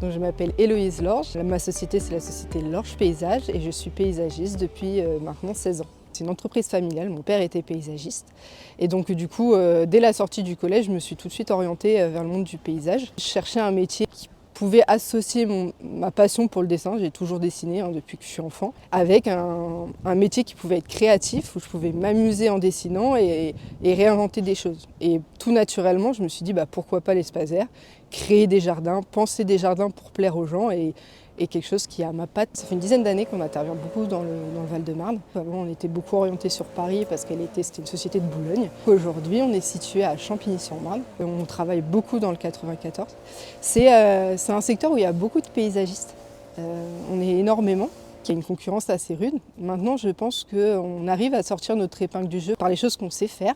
Donc, je m'appelle Héloïse Lorge. Ma société, c'est la société Lorge Paysage et je suis paysagiste depuis maintenant 16 ans. C'est une entreprise familiale, mon père était paysagiste. Et donc du coup, dès la sortie du collège, je me suis tout de suite orientée vers le monde du paysage. Je cherchais un métier qui pouvait associer ma passion pour le dessin, j'ai toujours dessiné depuis que je suis enfant, avec un métier qui pouvait être créatif, où je pouvais m'amuser en dessinant et réinventer des choses. Et tout naturellement, je me suis dit pourquoi pas l'espace vert, créer des jardins, penser des jardins pour plaire aux gens et quelque chose qui a ma patte. Ça fait une dizaine d'années qu'on intervient beaucoup dans le Val-de-Marne. Avant, on était beaucoup orienté sur Paris parce c'était une société de Boulogne. Aujourd'hui, on est situé à Champigny-sur-Marne. On travaille beaucoup dans le 94. C'est un secteur où il y a beaucoup de paysagistes. On est énormément. Il y a une concurrence assez rude. Maintenant, je pense qu'on arrive à sortir notre épingle du jeu par les choses qu'on sait faire,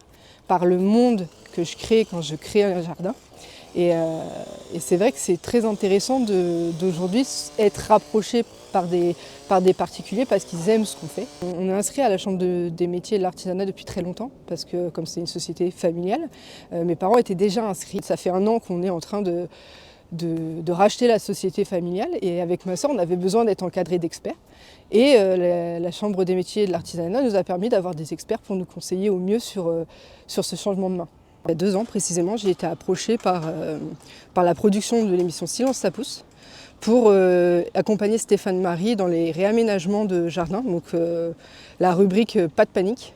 par le monde que je crée quand je crée un jardin. Et c'est vrai que c'est très intéressant d'aujourd'hui être rapproché par des particuliers parce qu'ils aiment ce qu'on fait. On est inscrit à la Chambre des métiers et de l'artisanat depuis très longtemps parce que comme c'est une société familiale, mes parents étaient déjà inscrits. Ça fait 1 an qu'on est en train de racheter la société familiale et avec ma sœur, on avait besoin d'être encadrés d'experts. Et la Chambre des métiers et de l'artisanat nous a permis d'avoir des experts pour nous conseiller au mieux sur ce changement de main. Il y a 2 ans précisément, j'ai été approchée par la production de l'émission Silence ça pousse pour accompagner Stéphane Marie dans les réaménagements de jardins, donc la rubrique Pas de panique,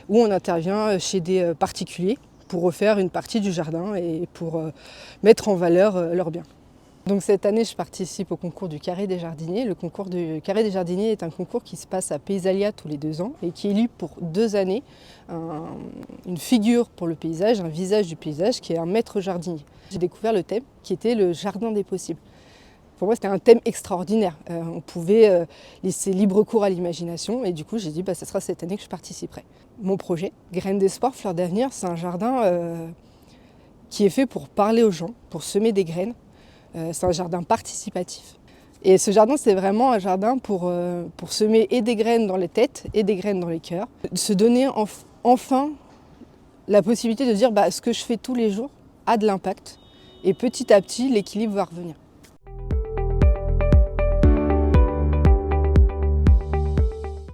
où on intervient chez des particuliers pour refaire une partie du jardin et pour mettre en valeur leurs biens. Donc cette année, je participe au concours du Carré des Jardiniers. Le concours du Carré des Jardiniers est un concours qui se passe à Paysalia tous les 2 ans et qui élit pour 2 années une figure pour le paysage, un visage du paysage qui est un maître jardinier. J'ai découvert le thème qui était le jardin des possibles. Pour moi, c'était un thème extraordinaire. On pouvait laisser libre cours à l'imagination et du coup, j'ai dit ce sera cette année que je participerai. Mon projet, Graines d'espoir, fleurs d'avenir, c'est un jardin qui est fait pour parler aux gens, pour semer des graines. C'est un jardin participatif. Et ce jardin, c'est vraiment un jardin pour semer et des graines dans les têtes et des graines dans les cœurs. Se donner enfin la possibilité de dire ce que je fais tous les jours a de l'impact. Et petit à petit, l'équilibre va revenir.